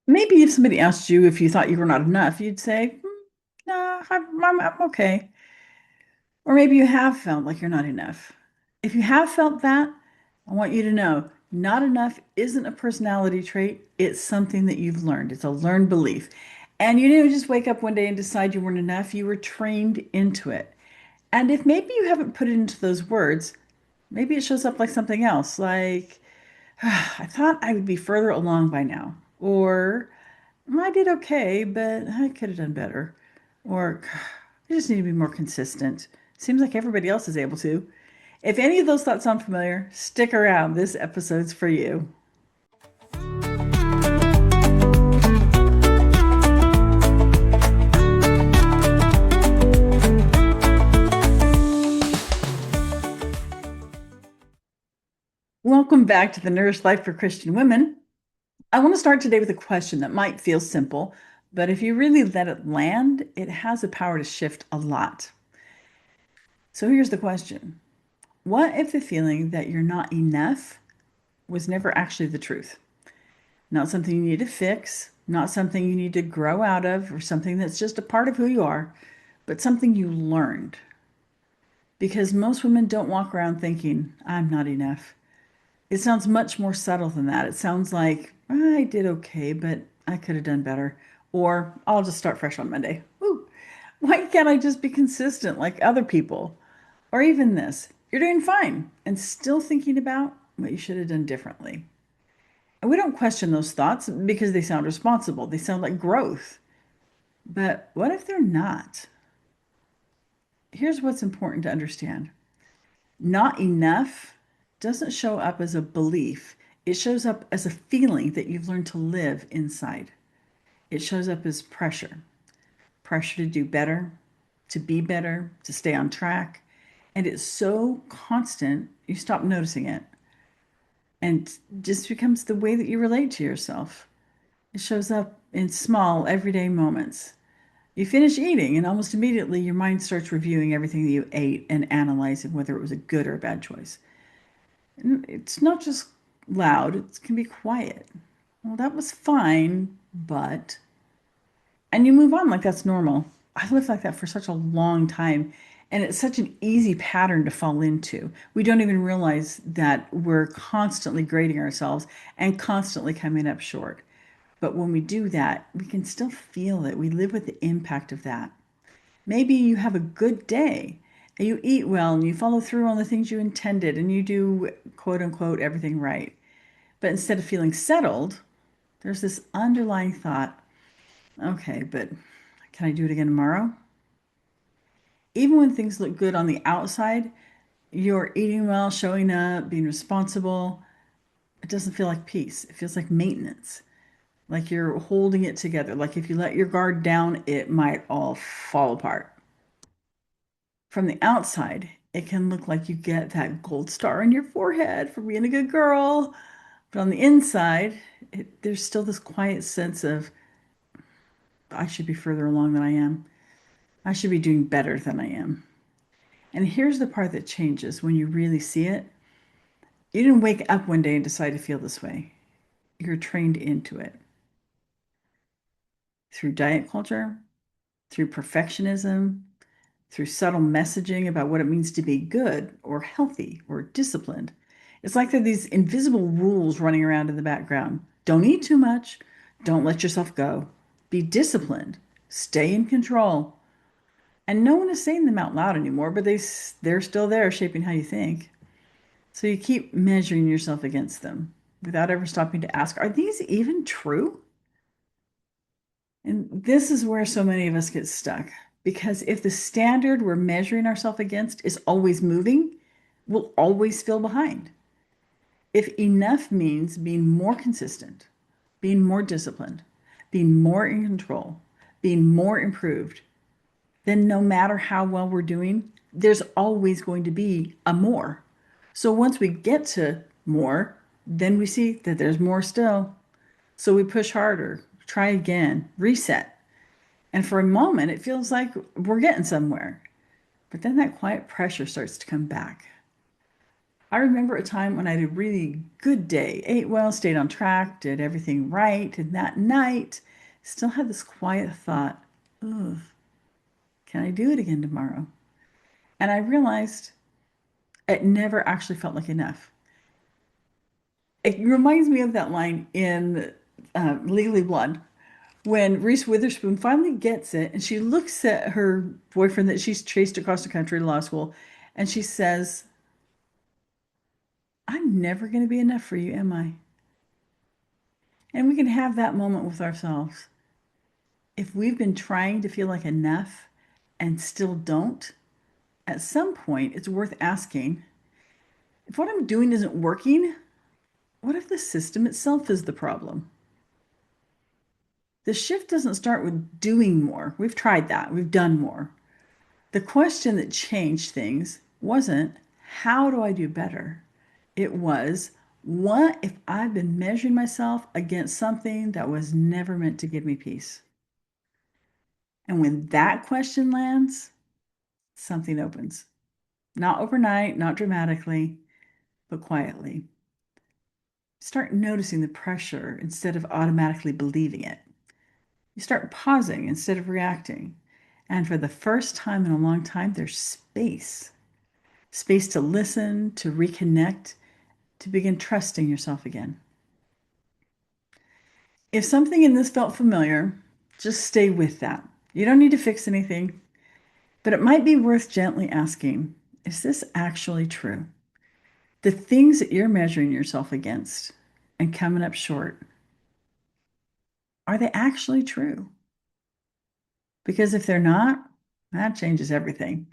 Maybe if somebody asked you if you thought you were not enough, you'd say, no, I'm okay. Or maybe you have felt like you're not enough. If you have felt that, I want you to know not enough isn't a personality trait. It's something that you've learned. It's a learned belief. And you didn't just wake up one day and decide you weren't enough. You were trained into it. And if maybe you haven't put it into those words, maybe it shows up like something else, like, I thought I would be further along by now. Or I did okay, but I could have done better. Or I just need to be more consistent. Seems like everybody else is able to. If any of those thoughts sound familiar, stick around. This episode's for you. Welcome back to the Nourished Life for Christian Women. I want to start today with a question that might feel simple, but if you really let it land, it has the power to shift a lot. So here's the question. What if the feeling that you're not enough was never actually the truth? Not something you need to fix, not something you need to grow out of, or something that's just a part of who you are, but something you learned. Because most women don't walk around thinking, I'm not enough. It sounds much more subtle than that. It sounds like, I did okay, but I could have done better. Or I'll just start fresh on Monday. Woo. Why can't I just be consistent like other people? Or even this, you're doing fine and still thinking about what you should have done differently. And we don't question those thoughts because they sound responsible. They sound like growth. But what if they're not? Here's what's important to understand. Not enough doesn't show up as a belief. It shows up as a feeling that you've learned to live inside. It shows up as pressure, pressure to do better, to be better, to stay on track. And it's so constant, you stop noticing it and just becomes the way that you relate to yourself. It shows up in small, everyday moments. You finish eating, and almost immediately your mind starts reviewing everything that you ate and analyzing whether it was a good or a bad choice. And it's not just loud, it can be quiet. Well, that was fine, but. And you move on like that's normal. I lived like that for such a long time. And it's such an easy pattern to fall into. We don't even realize that we're constantly grading ourselves and constantly coming up short. But when we do that, we can still feel it. We live with the impact of that. Maybe you have a good day and you eat well and you follow through on the things you intended and you do quote unquote everything right. But instead of feeling settled, there's this underlying thought, okay, but can I do it again tomorrow? Even when things look good on the outside, you're eating well, showing up, being responsible. It doesn't feel like peace. It feels like maintenance, like you're holding it together. Like if you let your guard down, it might all fall apart. From the outside, it can look like you get that gold star on your forehead for being a good girl. But on the inside, there's still this quiet sense of, I should be further along than I am. I should be doing better than I am. And here's the part that changes when you really see it. You didn't wake up one day and decide to feel this way. You're trained into it through diet culture, through perfectionism, through subtle messaging about what it means to be good or healthy or disciplined. It's like there are these invisible rules running around in the background. Don't eat too much. Don't let yourself go. Be disciplined. Stay in control. And no one is saying them out loud anymore, but they're still there shaping how you think. So you keep measuring yourself against them without ever stopping to ask, are these even true? And this is where so many of us get stuck because if the standard we're measuring ourselves against is always moving, we'll always feel behind. If enough means being more consistent, being more disciplined, being more in control, being more improved, then no matter how well we're doing, there's always going to be a more. So once we get to more, then we see that there's more still. So we push harder, try again, reset. And for a moment, it feels like we're getting somewhere. But then that quiet pressure starts to come back. I remember a time when I had a really good day, ate well, stayed on track, did everything right, and that night still had this quiet thought, ugh, can I do it again tomorrow? And I realized it never actually felt like enough. It reminds me of that line in Legally Blonde when Reese Witherspoon finally gets it and she looks at her boyfriend that she's chased across the country to law school and she says, I'm never going to be enough for you, am I? And we can have that moment with ourselves. If we've been trying to feel like enough and still don't, at some point it's worth asking if what I'm doing isn't working, what if the system itself is the problem? The shift doesn't start with doing more. We've tried that, we've done more. The question that changed things wasn't, how do I do better? It was, what if I've been measuring myself against something that was never meant to give me peace? And when that question lands, something opens. Not overnight, not dramatically, but quietly. Start noticing the pressure instead of automatically believing it. You start pausing instead of reacting. And for the first time in a long time, there's space to listen, to reconnect, to begin trusting yourself again. If something in this felt familiar, just stay with that. You don't need to fix anything, but it might be worth gently asking, is this actually true? The things that you're measuring yourself against and coming up short, are they actually true? Because if they're not, that changes everything.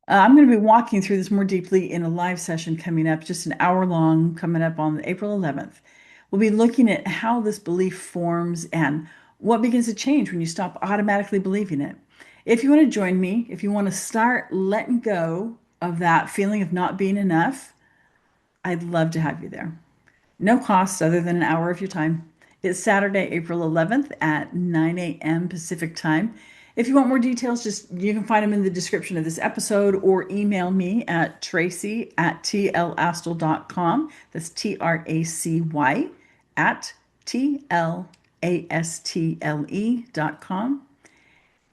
I'm going to be walking through this more deeply in a live session coming up, just an hour long, coming up on April 11th. We'll be looking at how this belief forms and what begins to change when you stop automatically believing it. If you want to join me, if you want to start letting go of that feeling of not being enough, I'd love to have you there. No cost other than an hour of your time. It's Saturday, April 11th at 9 a.m. Pacific time. If you want more details, just you can find them in the description of this episode or email me at tracy@tlastle.com. That's TRACY at TLASTLE.com.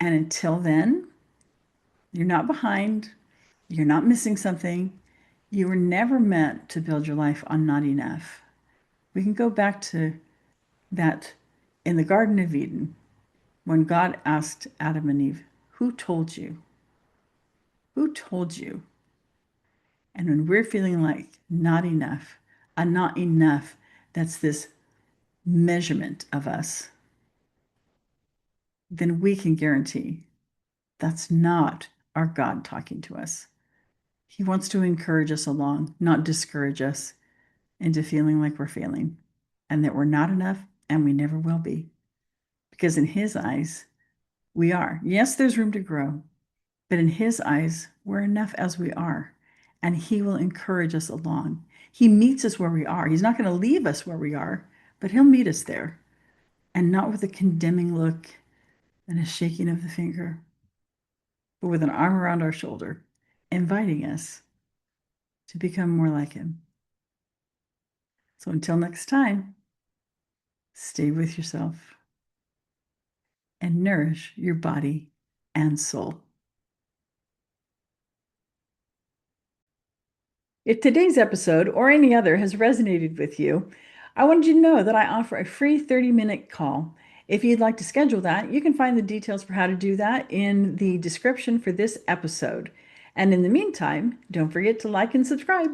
And until then, you're not behind, you're not missing something. You were never meant to build your life on not enough. We can go back to that in the Garden of Eden when God asked Adam and Eve, who told you? Who told you? And when we're feeling like not enough, a not enough, that's this measurement of us, then we can guarantee that's not our God talking to us. He wants to encourage us along, not discourage us into feeling like we're failing and that we're not enough and we never will be. Because in His eyes, we are. Yes, there's room to grow, but in His eyes, we're enough as we are. And He will encourage us along. He meets us where we are. He's not going to leave us where we are, but He'll meet us there. And not with a condemning look and a shaking of the finger, but with an arm around our shoulder, inviting us to become more like Him. So until next time, stay with yourself and nourish your body and soul. If today's episode or any other has resonated with you, I wanted you to know that I offer a free 30-minute call. If you'd like to schedule that, you can find the details for how to do that in the description for this episode. And in the meantime, don't forget to like and subscribe.